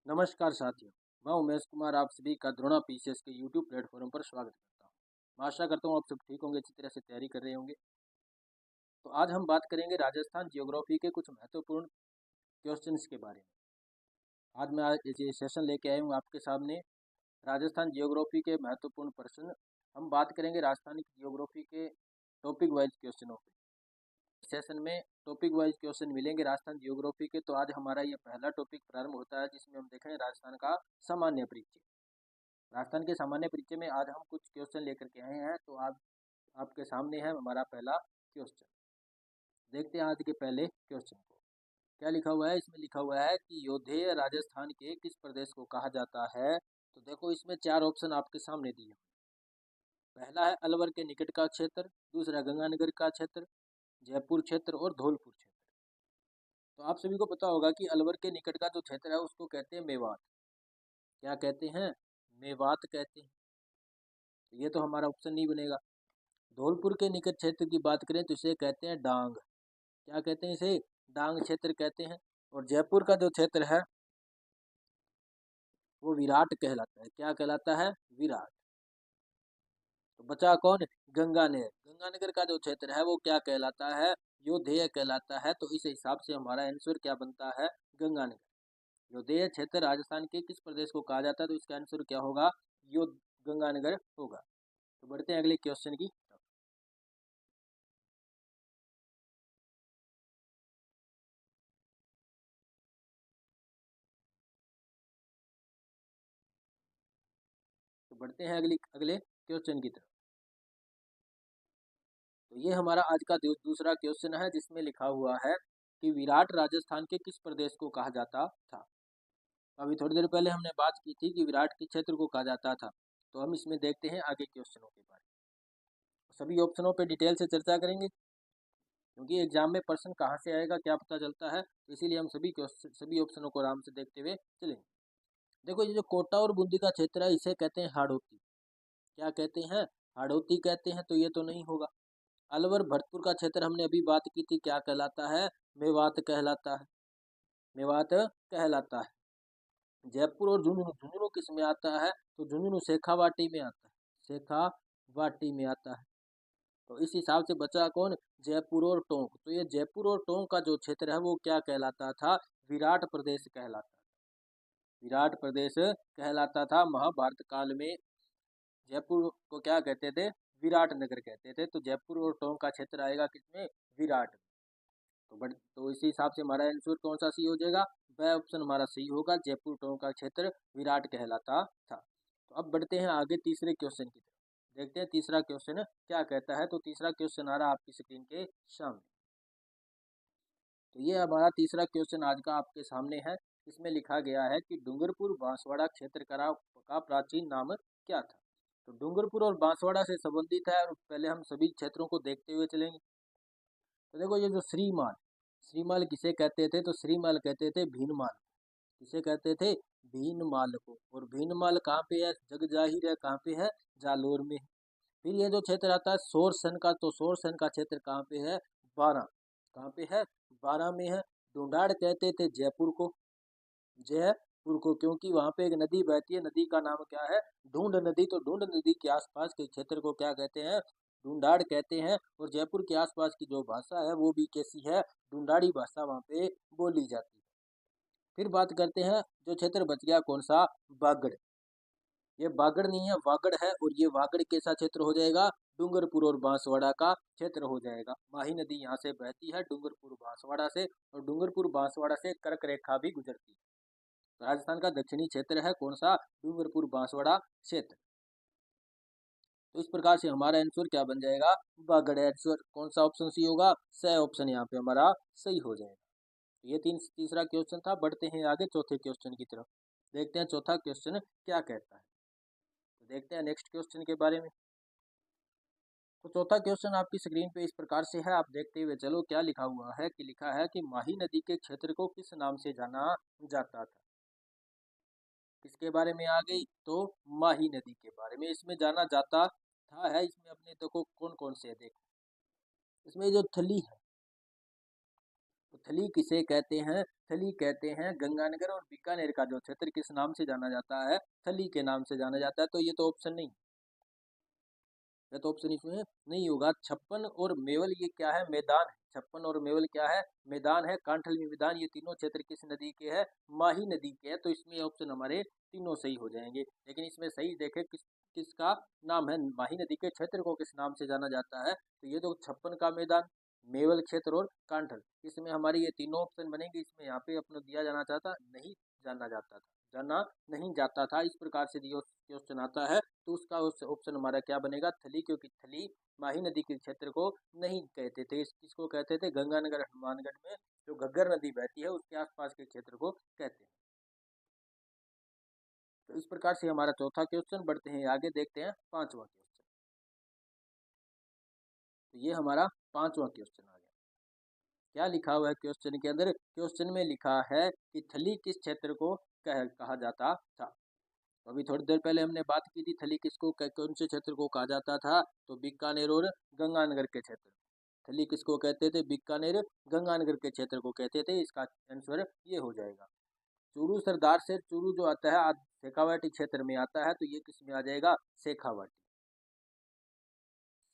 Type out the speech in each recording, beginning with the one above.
नमस्कार साथियों, मैं उमेश कुमार आप सभी का द्रोणा पीसीएस के यूट्यूब प्लेटफॉर्म पर स्वागत करता हूं। मैं आशा करता हूं आप सब ठीक होंगे, अच्छी तरह से तैयारी कर रहे होंगे। तो आज हम बात करेंगे राजस्थान जियोग्राफी के कुछ महत्वपूर्ण क्वेश्चंस के बारे में। आज ये सेशन लेके आया हूँ आपके सामने राजस्थान जियोग्राफी के महत्वपूर्ण प्रश्न। हम बात करेंगे राजस्थान की जियोग्राफी के टॉपिक वाइज क्वेश्चनों पे। सेशन में टॉपिक वाइज क्वेश्चन मिलेंगे राजस्थान जियोग्राफी के। तो आज हमारा ये पहला टॉपिक प्रारंभ होता है जिसमें हम देखेंगे राजस्थान का सामान्य परिचय। राजस्थान के सामान्य परिचय में आज हम कुछ क्वेश्चन लेकर के आए हैं। तो आज आपके सामने है हमारा पहला क्वेश्चन। देखते हैं आज के पहले क्वेश्चन को। क्या लिखा हुआ है? इसमें लिखा हुआ है कि योधेय राजस्थान के किस प्रदेश को कहा जाता है? तो देखो इसमें चार ऑप्शन आपके सामने दिए। पहला है अलवर के निकट का क्षेत्र, दूसरा गंगानगर का क्षेत्र, जयपुर क्षेत्र और धौलपुर क्षेत्र। तो आप सभी को पता होगा कि अलवर के निकट का जो क्षेत्र है उसको कहते हैं मेवात। क्या कहते हैं? मेवात कहते हैं। तो ये तो हमारा ऑप्शन नहीं बनेगा। धौलपुर के निकट क्षेत्र की बात करें तो इसे कहते हैं डांग। क्या कहते हैं इसे? डांग क्षेत्र कहते हैं। और जयपुर का जो क्षेत्र है वो विराट कहलाता है। क्या कहलाता है? विराट। तो बचा कौन? गंगानगर। गंगानगर का जो क्षेत्र है वो क्या कहलाता है? योधेय कहलाता है। तो इस हिसाब से हमारा आंसर क्या बनता है? गंगानगर। योधेय क्षेत्र राजस्थान के किस प्रदेश को कहा जाता है? तो इसका आंसर क्या होगा? यो गंगानगर होगा। तो बढ़ते हैं अगले क्वेश्चन की तरफ। तो बढ़ते हैं अगले क्वेश्चन की तरफ। तो ये हमारा आज का दूसरा क्वेश्चन है जिसमें लिखा हुआ है कि विराट राजस्थान के किस प्रदेश को कहा जाता था? अभी थोड़ी देर पहले हमने बात की थी कि विराट के क्षेत्र को कहा जाता था। तो हम इसमें देखते हैं आगे क्वेश्चनों के बारे में। सभी ऑप्शनों पे डिटेल से चर्चा करेंगे क्योंकि एग्जाम में प्रश्न कहाँ से आएगा क्या पता चलता है। तो इसीलिए हम सभी ऑप्शनों को आराम से देखते हुए चलेंगे। देखो ये जो कोटा और बूंदी का क्षेत्र है इसे कहते हैं हाड़ौती। क्या कहते हैं? हाड़ौती कहते हैं। तो ये तो नहीं होगा। अलवर भरतपुर का क्षेत्र हमने अभी बात की थी, क्या कहलाता है? मेवात कहलाता है। मेवात कहलाता है। जयपुर और झुंझुनू, झुंझुनू किस में आता है? तो झुंझुनू शेखावाटी में आता है। शेखावाटी में आता है। तो इस हिसाब से बचा कौन? जयपुर और टोंक। तो ये जयपुर और टोंक का जो क्षेत्र है वो क्या कहलाता था? विराट प्रदेश कहलाता था। विराट प्रदेश कहलाता था। महाभारत काल में जयपुर को क्या कहते थे? विराट नगर कहते थे। तो जयपुर और टोंक का क्षेत्र आएगा किसमें? विराट। तो इसी हिसाब से हमारा आंसर कौन सा सही हो जाएगा? वह ऑप्शन हमारा सही होगा। जयपुर टोंक का क्षेत्र विराट कहलाता था। तो अब बढ़ते हैं आगे तीसरे क्वेश्चन की तरफ। देखते हैं तीसरा क्वेश्चन क्या कहता है। तो तीसरा क्वेश्चन आ रहा है आपकी स्क्रीन के सामने। तो ये हमारा तीसरा क्वेश्चन आज का आपके सामने है। इसमें लिखा गया है कि डूंगरपुर बांसवाड़ा क्षेत्र का प्राचीन नाम क्या था? तो डूंगरपुर और बांसवाड़ा से संबंधित है और पहले हम सभी क्षेत्रों को देखते हुए चलेंगे। तो देखो ये जो श्रीमान, श्रीमाल किसे कहते थे? तो श्रीमाल कहते थे भीनमाल। किसे कहते थे? भीनमाल को। और भीनमाल कहाँ पे है? जग जाहिर है कहाँ पे है? जालोर में। फिर ये जो क्षेत्र आता है सोरसन का, तो सोरसन का क्षेत्र कहाँ पे है? बारां। कहाँ पे है? बारां में है। ढूंढाड़ कहते थे जयपुर को। जयपुर को क्योंकि वहां पे एक नदी बहती है, नदी का नाम क्या है? ढूंढ नदी। तो ढूंढ नदी के आसपास के क्षेत्र को क्या कहते हैं? ढूंढाड़ कहते हैं। और जयपुर के आसपास की जो भाषा है वो भी कैसी है? ढूंढाड़ी भाषा वहां पे बोली जाती है। फिर बात करते हैं जो क्षेत्र बच गया कौन सा? बागड़। ये बागड़ नहीं है, वागड़ है। और ये वागड़ कैसा क्षेत्र हो जाएगा? डूंगरपुर और बांसवाड़ा का क्षेत्र हो जाएगा। माही नदी यहाँ से बहती है डूंगरपुर बांसवाड़ा से, और डूंगरपुर बांसवाड़ा से कर्क रेखा भी गुजरती है। तो राजस्थान का दक्षिणी क्षेत्र है कौन सा? डूंगरपुर बांसवाड़ा क्षेत्र। तो इस प्रकार से हमारा आंसर क्या बन जाएगा? बागड़। आंसर कौन सा ऑप्शन सही होगा? स ऑप्शन यहाँ पे हमारा सही हो जाएगा। तो ये तीसरा क्वेश्चन था। बढ़ते हैं आगे चौथे क्वेश्चन की तरफ। देखते हैं चौथा क्वेश्चन क्या कहता है। तो देखते हैं नेक्स्ट क्वेश्चन के बारे में। तो चौथा क्वेश्चन आपकी स्क्रीन पे इस प्रकार से है, आप देखते हुए चलो क्या लिखा हुआ है। कि लिखा है कि माही नदी के क्षेत्र को किस नाम से जाना जाता था? किसके बारे में आ गई? तो माही नदी के बारे में इसमें जाना जाता था है। इसमें अपने देखो कौन कौन से है। देखो इसमें जो थली है, तो थली किसे कहते हैं? थली कहते हैं गंगानगर और बीकानेर का जो क्षेत्र किस नाम से जाना जाता है? थली के नाम से जाना जाता है। तो ये तो ऑप्शन नहीं, ये तो ऑप्शन इसमें नहीं होगा। छप्पन और मेवल ये क्या है? मैदान है। छप्पन और मेवल क्या है? मैदान है। कांठल मैदान, ये तीनों क्षेत्र किस नदी के हैं? माही नदी के हैं। तो इसमें ऑप्शन हमारे तीनों सही हो जाएंगे। लेकिन इसमें सही देखें किसका नाम है? माही नदी के क्षेत्र को किस नाम से जाना जाता है? तो ये तो छप्पन का मैदान, मेवल क्षेत्र और कांठल, इसमें हमारी ये तीनों ऑप्शन बनेंगे। इसमें यहाँ पे अपना दिया जाना चाहता नहीं, जाना जाता था, जाना नहीं जाता था, इस प्रकार से दिया क्वेश्चन आता है। तो उसका ऑप्शन हमारा क्या बनेगा? थली, क्योंकि थली माही नदी के क्षेत्र को नहीं कहते थे। किसको कहते थे? गंगानगर हनुमानगढ़ में जो घग्गर नदी बहती है उसके आसपास के क्षेत्र को कहते हैं। तो इस प्रकार से हमारा चौथा क्वेश्चन। बढ़ते हैं आगे, देखते हैं पांचवा क्वेश्चन। तो ये हमारा पांचवा क्वेश्चन आ गया। क्या लिखा हुआ है क्वेश्चन के अंदर? क्वेश्चन में लिखा है कि थली किस क्षेत्र को कहा जाता था। तो अभी थोड़ी देर पहले हमने बात की थी, थली किसको कौन से क्षेत्र को कहा जाता था? तो बीकानेर और गंगानगर के क्षेत्र। थली किसको कहते थे? बीकानेर गंगानगर के क्षेत्र को कहते थे। इसका आंसर ये हो जाएगा। चूरू सरदार से चूरू जो आता है शेखावाटी क्षेत्र में आता है, तो ये किस में आ जाएगा? शेखावाटी।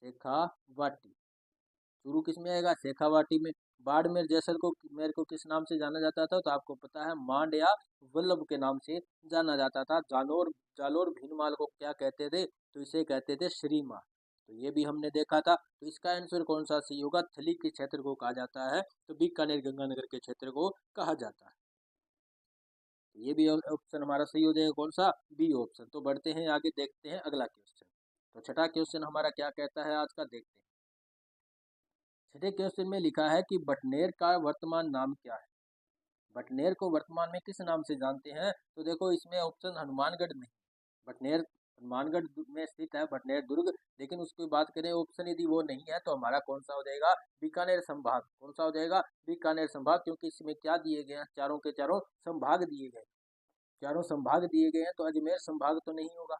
शेखावाटी, चूरू किस में आएगा? शेखावाटी में। बाड़मेर जैसलमेर को किस नाम से जाना जाता था? तो आपको पता है, मांड या वल्लभ के नाम से जाना जाता था। जालोर जालोर भीनमाल को क्या कहते थे? तो इसे कहते थे श्रीमान। तो ये भी हमने देखा था। तो इसका आंसर कौन सा सही होगा? थली के क्षेत्र को कहा जाता है, तो बीकानेर गंगानगर के क्षेत्र को कहा जाता है। ये भी ऑप्शन हमारा सही हो जाएगा। कौन सा? B option. तो बढ़ते हैं आगे, देखते हैं अगला क्वेश्चन। तो छठा क्वेश्चन हमारा क्या कहता है आज का, देखते हैं। छठे क्वेश्चन में लिखा है कि बटनेर का वर्तमान नाम क्या है? बटनेर को वर्तमान में किस नाम से जानते हैं? तो देखो, इसमें ऑप्शन हनुमानगढ़ नहीं, बटनेर हनुमानगढ़ में स्थित है बटनेर दुर्ग। लेकिन उसकी बात करें ऑप्शन यदि वो नहीं है, तो हमारा कौन सा हो जाएगा? बीकानेर संभाग। कौन सा हो जाएगा? बीकानेर संभाग, क्योंकि इसमें क्या दिए गए हैं? चारों के चारों संभाग दिए गए, चारों संभाग दिए गए हैं। तो अजमेर संभाग तो नहीं होगा,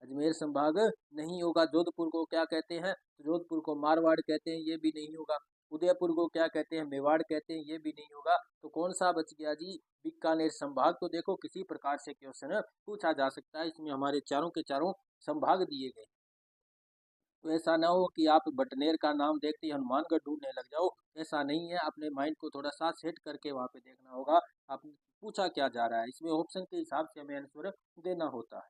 अजमेर संभाग नहीं होगा। जोधपुर को क्या कहते हैं? तो जोधपुर को मारवाड़ कहते हैं, ये भी नहीं होगा। उदयपुर को क्या कहते हैं? मेवाड़ कहते हैं, ये भी नहीं होगा। तो कौन सा बच गया जी? बीकानेर संभाग। तो देखो, किसी प्रकार से क्वेश्चन पूछा जा सकता है। इसमें हमारे चारों के चारों संभाग दिए गए, तो ऐसा ना हो कि आप बटनेर का नाम देखते ही हनुमानगढ़ ढूंढने लग जाओ। ऐसा नहीं है, अपने माइंड को थोड़ा सा सेट करके वहाँ पे देखना होगा आप पूछा क्या जा रहा है। इसमें ऑप्शन के हिसाब से हमें आंसर देना होता है।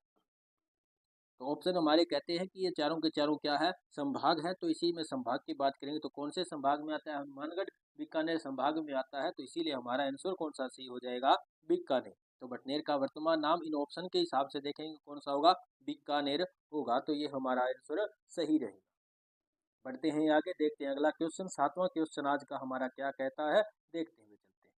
तो ऑप्शन हमारे कहते हैं कि ये चारों के चारों क्या है? संभाग है। तो इसी में संभाग की बात करेंगे तो कौन से संभाग में आता है? हनुमानगढ़ बीकानेर संभाग में आता है। तो इसीलिए हमारा आंसर कौन सा सही हो जाएगा? बीकानेर। तो बटनेर का वर्तमान नाम इन ऑप्शन के हिसाब से देखेंगे कौन सा होगा? बीकानेर होगा। तो ये हमारा आंसर सही रहेगा। बढ़ते हैं आगे, देखते हैं अगला क्वेश्चन। सातवां क्वेश्चन आज का हमारा क्या कहता है, देखते हुए चलते हैं।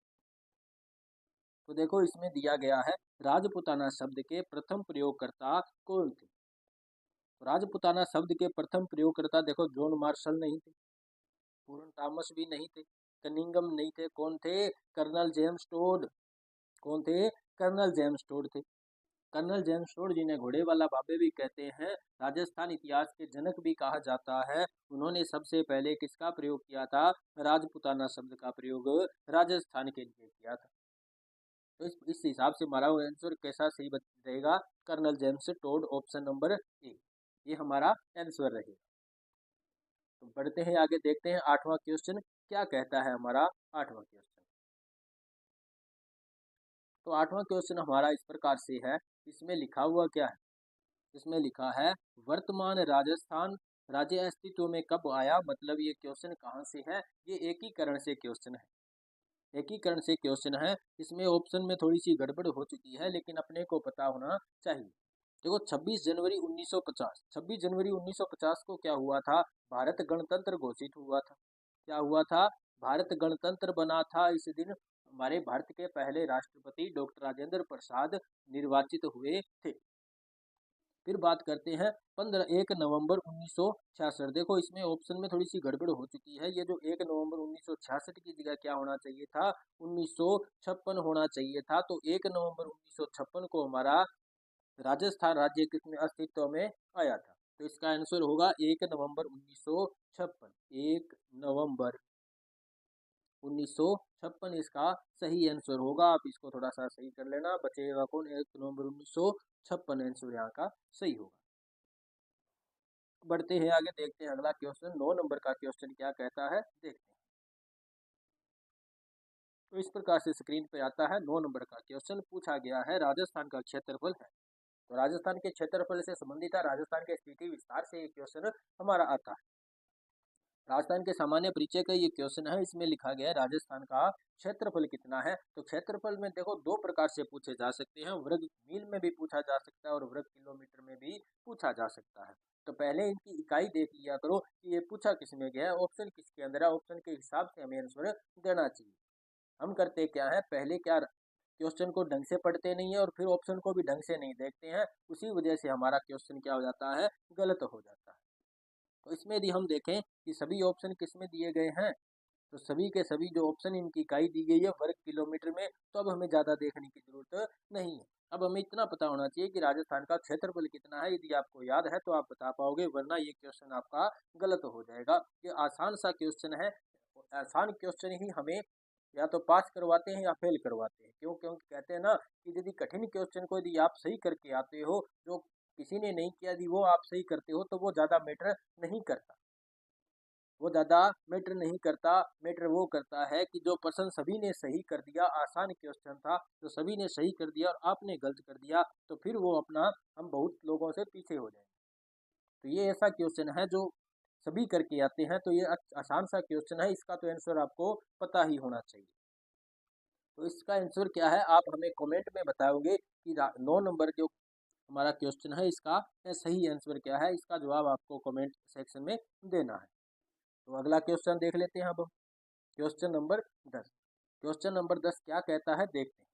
तो देखो, इसमें दिया गया है राजपुताना शब्द के प्रथम प्रयोगकर्ता कौन थे? तो राजपुताना शब्द के प्रथम प्रयोगकर्ता देखो, जॉन मार्शल नहीं थे, पूरन थॉमस भी नहीं थे, कनिंगम नहीं थे। कौन थे? Colonel James Tod. कौन थे? कर्नल जेम्स टोड थे। कर्नल जेम्स टोड, जिन्हें घोड़े वाला बाबे भी कहते हैं, राजस्थान इतिहास के जनक भी कहा जाता है, उन्होंने सबसे पहले किसका प्रयोग किया था? राजपुताना शब्द का प्रयोग राजस्थान के लिए किया था। तो इस हिसाब से हमारा आंसर कैसा सही रहेगा? Colonel James Tod, option number A, ये हमारा आंसर रहेगा। तो बढ़ते हैं आगे, देखते हैं आठवां क्वेश्चन क्या कहता है हमारा। आठवां क्वेश्चन, तो आठवां क्वेश्चन हमारा इस प्रकार से है। इसमें लिखा हुआ क्या है? इसमें लिखा है वर्तमान राजस्थान राज्य अस्तित्व में कब आया। मतलब ये क्वेश्चन कहाँ से है? ये एकीकरण से क्वेश्चन है, एकीकरण से क्वेश्चन है। इसमें ऑप्शन में थोड़ी सी गड़बड़ हो चुकी है, लेकिन अपने को पता होना चाहिए। देखो, 26 जनवरी 1950, 26 जनवरी 1950 को क्या हुआ था? भारत गणतंत्र घोषित हुआ था। क्या हुआ था? भारत गणतंत्र बना था। इस दिन हमारे भारत के पहले राष्ट्रपति डॉक्टर राजेंद्र प्रसाद निर्वाचित हुए थे। फिर बात करते हैं 1 नवंबर 1966। देखो, इसमें ऑप्शन में थोड़ी सी गड़बड़ हो चुकी है। ये जो 1 नवंबर 1966 की जगह क्या होना चाहिए था? 1956 होना चाहिए था। तो 1 नवंबर 1956 को हमारा राजस्थान राज्य किसमें अस्तित्व में आया था? तो इसका आंसर होगा 1 नवंबर 1956। 1 नवंबर 1956 इसका सही आंसर होगा। आप इसको थोड़ा सा सही कर लेना, बचेगा कौन, 1 नवंबर 1956 आंसर यहाँ का सही होगा। बढ़ते हैं आगे, देखते हैं अगला क्वेश्चन। 9 नंबर का क्वेश्चन क्या कहता है देखते हैं। तो इस प्रकार से स्क्रीन पे आता है 9 नंबर का क्वेश्चन। पूछा गया है राजस्थान का क्षेत्रफल है। तो राजस्थान के क्षेत्रफल से संबंधित है, राजस्थान के स्थिति विस्तार से ये क्वेश्चन हमारा आता है। राजस्थान के सामान्य परिचय का ये क्वेश्चन है। इसमें लिखा गया है राजस्थान का क्षेत्रफल कितना है। तो क्षेत्रफल में देखो दो प्रकार से पूछे जा सकते हैं, वर्ग मील में भी पूछा जा सकता है और वर्ग किलोमीटर में भी पूछा जा सकता है। तो पहले इनकी इकाई देख लिया करो कि ये पूछा किस में गया है, ऑप्शन किसके अंदर है, ऑप्शन के हिसाब से हमें आंसर देना चाहिए। हम करते क्या है, पहले क्या क्वेश्चन को ढंग से पढ़ते नहीं है और फिर ऑप्शन को भी ढंग से नहीं देखते हैं, उसी वजह से हमारा क्वेश्चन क्या हो जाता है, गलत हो जाता है। तो इसमें यदि हम देखें कि सभी ऑप्शन किस में दिए गए हैं, तो सभी के सभी जो ऑप्शन इनकी इकाई दी गई है वर्ग किलोमीटर में, तो अब हमें ज़्यादा देखने की जरूरत नहीं है। अब हमें इतना पता होना चाहिए कि राजस्थान का क्षेत्रफल कितना है। यदि आपको याद है तो आप बता पाओगे, वरना ये क्वेश्चन आपका गलत हो जाएगा। ये आसान सा क्वेश्चन है, आसान क्वेश्चन ही हमें या तो पास करवाते हैं या फेल करवाते हैं। क्यों? क्योंकि कहते हैं ना कि यदि कठिन क्वेश्चन को यदि आप सही करके आते हो, जो किसी ने नहीं किया यदि वो आप सही करते हो, तो वो ज़्यादा मैटर नहीं करता। वो ज़्यादा मैटर नहीं करता। मैटर वो करता है कि जो प्रश्न सभी ने सही कर दिया, आसान क्वेश्चन था तो सभी ने सही कर दिया और आपने गलत कर दिया, तो फिर वो अपना हम बहुत लोगों से पीछे हो जाएंगे। तो ये ऐसा क्वेश्चन है जो सभी करके आते हैं, तो ये आसान सा क्वेश्चन है। इसका तो आंसर आपको पता ही होना चाहिए। तो इसका आंसर क्या है, आप हमें कमेंट में बताओगे कि 9 नंबर जो हमारा क्वेश्चन है इसका सही आंसर क्या है। इसका जवाब आपको कमेंट सेक्शन में देना है। तो अगला क्वेश्चन देख लेते हैं अब हम। Question number 10। क्वेश्चन नंबर 10 क्या कहता है देखते हैं।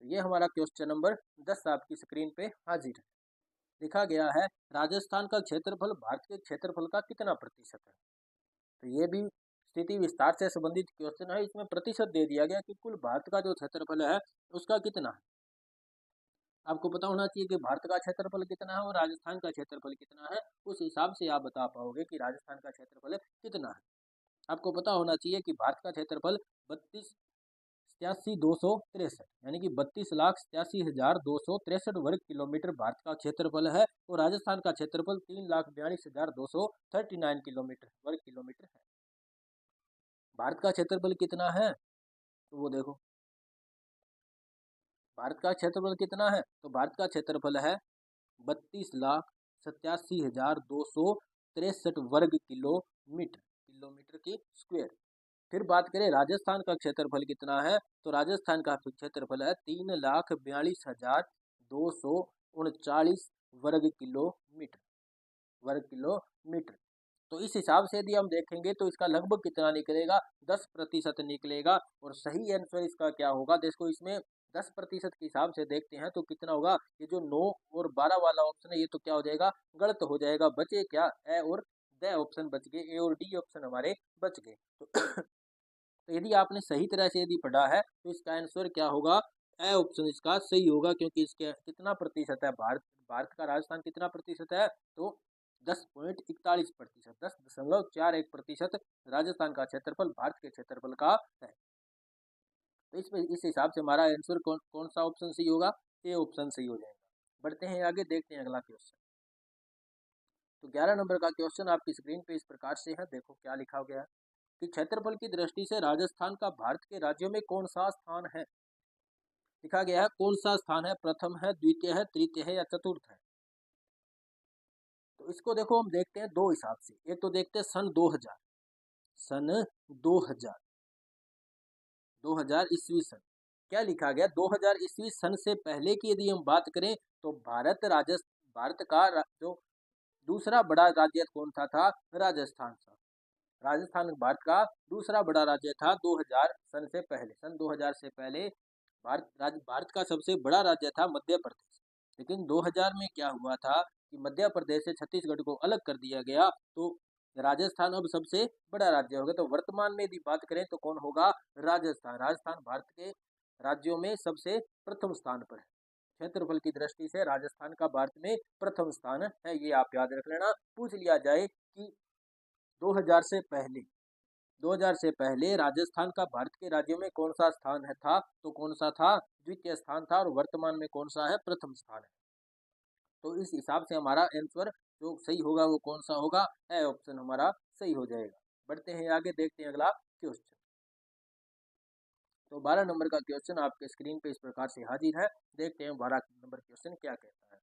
तो ये हमारा क्वेश्चन नंबर 10 आपकी स्क्रीन पे हाजिर है। लिखा गया है राजस्थान का क्षेत्रफल भारत के क्षेत्रफल का कितना प्रतिशत है। तो ये भी स्थिति विस्तार से संबंधित क्वेश्चन है। इसमें प्रतिशत दे दिया गया कि कुल भारत का जो क्षेत्रफल है उसका कितना है। आपको पता होना चाहिए कि भारत का क्षेत्रफल कितना है और राजस्थान का क्षेत्रफल कितना है। उस हिसाब से आप बता पाओगे कि राजस्थान का क्षेत्रफल कितना है। आपको पता होना चाहिए कि भारत का क्षेत्रफल 32,87,263 यानी कि 32,87,263 वर्ग किलोमीटर भारत का क्षेत्रफल है और राजस्थान का क्षेत्रफल 3,42,239 किलोमीटर वर्ग किलोमीटर है। भारत का क्षेत्रफल कितना है तो वो देखो, भारत का क्षेत्रफल कितना है, तो भारत का क्षेत्रफल है 32,87,263 वर्ग किलोमीटर, किलोमीटर की स्क्वायर। फिर बात करें राजस्थान का क्षेत्रफल कितना है, तो राजस्थान का क्षेत्रफल है 3,42,239 वर्ग किलोमीटर, वर्ग किलोमीटर। तो इस हिसाब से यदि हम देखेंगे तो इसका लगभग कितना निकलेगा, 10% निकलेगा। और सही आंसर इसका क्या होगा, देखो इसमें 10% के हिसाब से देखते हैं तो कितना होगा, ये जो 9 और 12 वाला ऑप्शन है ये तो क्या हो जाएगा, गलत हो जाएगा। बचे क्या, ए और द ऑप्शन बच गए, ए और डी ऑप्शन हमारे बच गए। तो यदि आपने सही तरह से यदि पढ़ा है तो इसका आंसर क्या होगा, ए ऑप्शन इसका सही होगा। क्योंकि इसके कितना प्रतिशत है, भारत भारत का राजस्थान कितना प्रतिशत है, तो 10.41%, 10.41% राजस्थान का क्षेत्रफल भारत के क्षेत्रफल का है। तो इस हिसाब से हमारा आंसर कौन सा ऑप्शन सही होगा, ए ऑप्शन सही हो जाएगा। बढ़ते हैं आगे, देखते हैं अगला क्वेश्चन। तो 11 नंबर का क्वेश्चन आपकी स्क्रीन पे इस प्रकार से है, देखो क्या लिखा गया है कि क्षेत्रफल की दृष्टि से राजस्थान का भारत के राज्यों में कौन सा स्थान है। लिखा गया है कौन सा स्थान है, प्रथम है, द्वितीय है, तृतीय है या चतुर्थ है। तो इसको देखो हम देखते हैं दो हिसाब से। एक तो देखते हैं सन 2000, सन 2000, 2000 ईस्वी सन। क्या लिखा गया, 2000 ईस्वी सन से पहले की यदि हम बात करें तो भारत का जो दूसरा बड़ा राज्य कौन सा था, राजस्थान था। राजस्थान भारत का दूसरा बड़ा राज्य था 2000 सन से पहले। सन 2000 से पहले भारत का सबसे बड़ा राज्य था मध्य प्रदेश। लेकिन 2000 में क्या हुआ था कि मध्य प्रदेश से छत्तीसगढ़ को अलग कर दिया गया, तो राजस्थान अब सबसे बड़ा राज्य हो गया। तो वर्तमान में यदि बात करें तो कौन होगा, राजस्थान। राजस्थान भारत के राज्यों में सबसे प्रथम स्थान पर है। क्षेत्रफल की दृष्टि से राजस्थान का भारत में प्रथम स्थान है, ये आप याद रख लेना। पूछ लिया जाए कि 2000 से पहले 2000 से पहले राजस्थान का भारत के राज्यों में कौन सा स्थान है था, तो कौन सा था, द्वितीय स्थान था, और वर्तमान में कौन सा है, प्रथम स्थान है। तो इस हिसाब से हमारा आंसर जो सही होगा वो कौन सा होगा, ए ऑप्शन हमारा सही हो जाएगा। बढ़ते हैं आगे, देखते हैं अगला क्वेश्चन। तो 12 नंबर का क्वेश्चन आपके स्क्रीन पे इस प्रकार से हाजिर है। देखते हैं 12 नंबर क्वेश्चन क्या कहता है।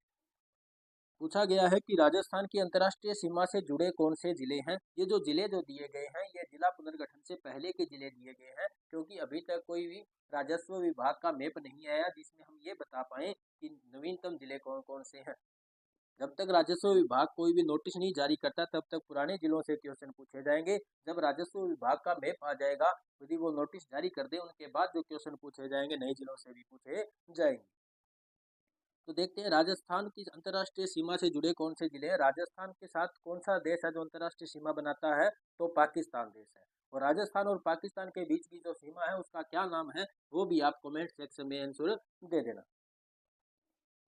पूछा गया है कि राजस्थान की अंतर्राष्ट्रीय सीमा से जुड़े कौन से जिले हैं। ये जो जिले जो दिए गए हैं ये जिला पुनर्गठन से पहले के जिले दिए गए हैं, क्योंकि अभी तक कोई भी राजस्व विभाग का मैप नहीं आया जिसमें हम ये बता पाए कि नवीनतम जिले कौन कौन से हैं। जब तक राजस्व विभाग कोई भी नोटिस नहीं जारी करता तब तक पुराने जिलों से क्वेश्चन पूछे जाएंगे। जब राजस्व विभाग का मैप आ जाएगा, यदि वो नोटिस जारी कर दे, उनके बाद जो क्वेश्चन पूछे जाएंगे नए जिलों से भी पूछे जाएंगे। तो देखते हैं राजस्थान की अंतर्राष्ट्रीय सीमा से जुड़े कौन से जिले हैं। राजस्थान के साथ कौन सा देश है जो अंतर्राष्ट्रीय सीमा बनाता है, तो पाकिस्तान देश है। और राजस्थान और पाकिस्तान के बीच की जो सीमा है उसका क्या नाम है, वो भी आप कमेंट सेक्शन में आंसर दे देना।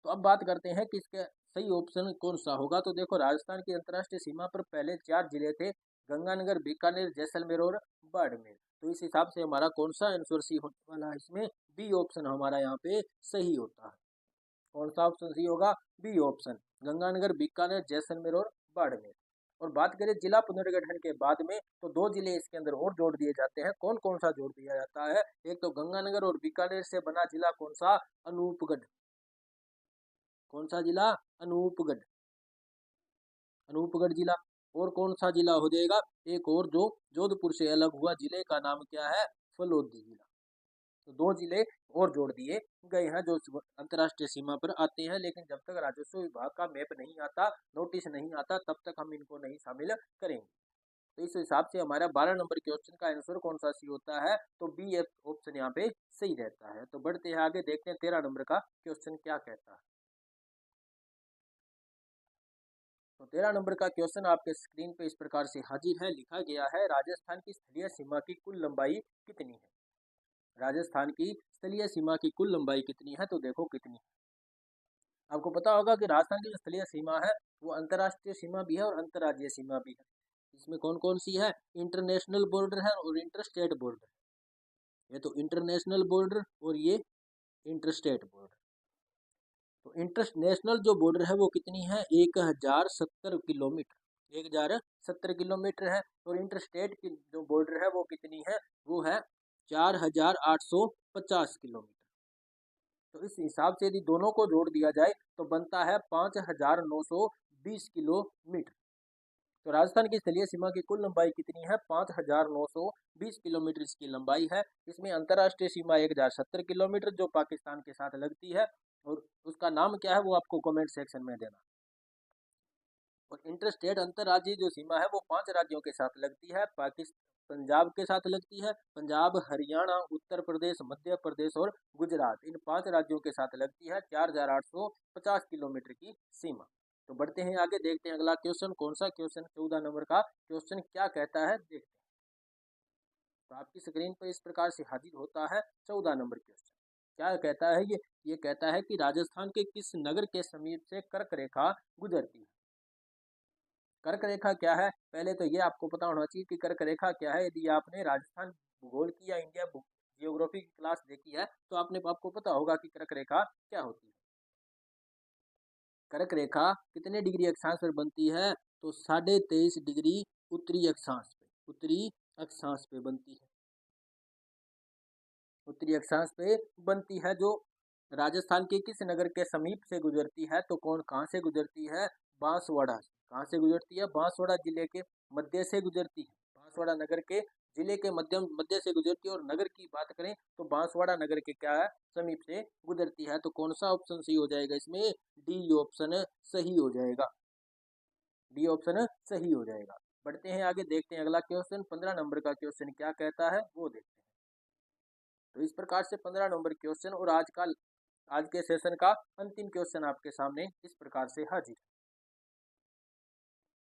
तो अब बात करते हैं कि इसके सही ऑप्शन कौन सा होगा। तो देखो, राजस्थान की अंतर्राष्ट्रीय सीमा पर पहले 4 जिले थे, गंगानगर, बीकानेर, जैसलमेर और बाड़मेर। तो इस हिसाब से हमारा कौन सा आंसर सी होने वाला है, इसमें बी ऑप्शन हमारा यहाँ पे सही होता है। कौन सा ऑप्शन सही होगा, बी ऑप्शन, गंगानगर, बीकानेर, जैसलमेर और बाड़मेर। और बात करें जिला पुनर्गठन के बाद में, तो 2 जिले इसके अंदर और जोड़ दिए जाते हैं। कौन कौन सा जोड़ दिया जाता है, एक तो गंगानगर और बीकानेर से बना जिला कौन सा, अनूपगढ़। कौन सा जिला, अनूपगढ़, अनूपगढ़ जिला। और कौन सा जिला हो जाएगा, एक और जो जोधपुर से अलग हुआ जिले का नाम क्या है, फलोदी जिला। तो 2 जिले और जोड़ दिए गए हैं जो अंतर्राष्ट्रीय सीमा पर आते हैं, लेकिन जब तक राजस्व विभाग का मैप नहीं आता, नोटिस नहीं आता, तब तक हम इनको नहीं शामिल करेंगे। तो इस हिसाब से हमारा 12 नंबर क्वेश्चन का आंसर कौन सा सी होता है, तो बी ऑप्शन यहाँ पे सही रहता है। तो बढ़ते हैं आगे, देखते हैं 13 नंबर का क्वेश्चन क्या कहता है। तो 13 नंबर का क्वेश्चन आपके स्क्रीन पे इस प्रकार से हाजिर है। लिखा गया है, राजस्थान की स्थलीय सीमा की कुल लंबाई कितनी है। राजस्थान की स्थलीय सीमा की कुल लंबाई कितनी है, तो देखो कितनी है। आपको पता होगा कि राजस्थान की जो स्थलीय सीमा है वो अंतर्राष्ट्रीय सीमा भी है और अंतर्राज्यीय सीमा भी है। इसमें कौन कौन सी है, इंटरनेशनल बॉर्डर है और इंटरस्टेट बॉर्डर। ये तो इंटरनेशनल बॉर्डर और ये इंटरस्टेट बॉर्डर। तो इंटरनेशनल जो बॉर्डर है वो कितनी है, 1070 किलोमीटर, 1070 किलोमीटर है। और इंटरस्टेट की जो बॉर्डर है वो कितनी है, वो है 4850 किलोमीटर। तो इस हिसाब से यदि दोनों को जोड़ दिया जाए तो बनता है 5920 किलोमीटर। तो राजस्थान की स्थलीय सीमा की कुल लंबाई कितनी है, 5920 किलोमीटर इसकी लंबाई है। इसमें अंतर्राष्ट्रीय सीमा 1070 किलोमीटर जो पाकिस्तान के साथ लगती है, और उसका नाम क्या है वो आपको कमेंट सेक्शन में देना। और इंटरस्टेट अंतर्राज्यीय जो सीमा है वो 5 राज्यों के साथ लगती है। पाकिस्तान पंजाब के साथ लगती है, पंजाब, हरियाणा, उत्तर प्रदेश, मध्य प्रदेश और गुजरात, इन 5 राज्यों के साथ लगती है 4850 किलोमीटर की सीमा। तो बढ़ते हैं आगे, देखते हैं अगला क्वेश्चन कौन सा क्वेश्चन, 14 नंबर का क्वेश्चन क्या कहता है, देखते हैं। तो आपकी स्क्रीन पर इस प्रकार से हाजिर होता है 14 नंबर क्वेश्चन। क्या कहता है ये कहता है कि राजस्थान के किस नगर के समीप से कर्क रेखा गुजरती है। कर्क रेखा क्या है, पहले तो ये आपको पता होना चाहिए कि कर्क रेखा क्या है। यदि आपने राजस्थान भूगोल की या इंडिया जियोग्राफी की क्लास देखी है तो आपको पता होगा कि कर्क रेखा क्या होती है। कर्क रेखा कितने डिग्री अक्षांश पर बनती है, तो 23.5 डिग्री उत्तरी अक्षांश पे, उत्तरी अक्षांश पे बनती है, उत्तरी अक्षांश पे बनती है। जो राजस्थान के किस नगर के समीप से गुजरती है, तो कौन कहाँ से गुजरती है, बांसवाड़ा। कहाँ से गुजरती है, बांसवाड़ा जिले के मध्य से गुजरती है। बांसवाड़ा नगर के जिले के मध्य से गुजरती है। और नगर की बात करें तो बांसवाड़ा नगर के क्या है, समीप से गुजरती है। तो कौन सा ऑप्शन सही हो जाएगा, इसमें डी ऑप्शन सही हो जाएगा, डी ऑप्शन सही हो जाएगा। बढ़ते हैं आगे, देखते हैं अगला क्वेश्चन 15 नंबर का क्वेश्चन क्या कहता है वो देखते हैं। तो इस प्रकार से 15 नंबर क्वेश्चन और आज के सेशन का अंतिम क्वेश्चन आपके सामने इस प्रकार से हाजिर है।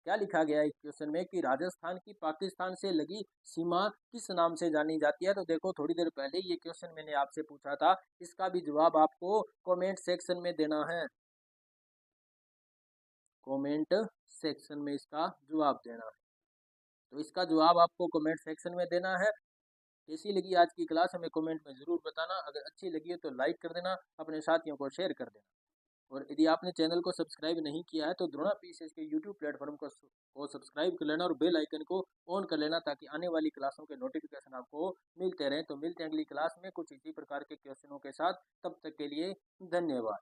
क्या लिखा गया है इस क्वेश्चन में कि राजस्थान की पाकिस्तान से लगी सीमा किस नाम से जानी जाती है। तो देखो, थोड़ी देर पहले ये क्वेश्चन मैंने आपसे पूछा था, इसका भी जवाब आपको कमेंट सेक्शन में देना है, कमेंट सेक्शन में इसका जवाब देना है। तो इसका जवाब आपको कमेंट सेक्शन में देना है। कैसी लगी आज की क्लास हमें कमेंट में ज़रूर बताना। अगर अच्छी लगी हो तो लाइक कर देना, अपने साथियों को शेयर कर देना। और यदि आपने चैनल को सब्सक्राइब नहीं किया है तो द्रोणा पीसीएस के यूट्यूब प्लेटफॉर्म को सब्सक्राइब कर लेना और बेल आइकन को ऑन कर लेना, ताकि आने वाली क्लासों के नोटिफिकेशन आपको मिलते रहें। तो मिलते हैं अगली क्लास में कुछ इसी प्रकार के क्वेश्चनों के साथ। तब तक के लिए धन्यवाद।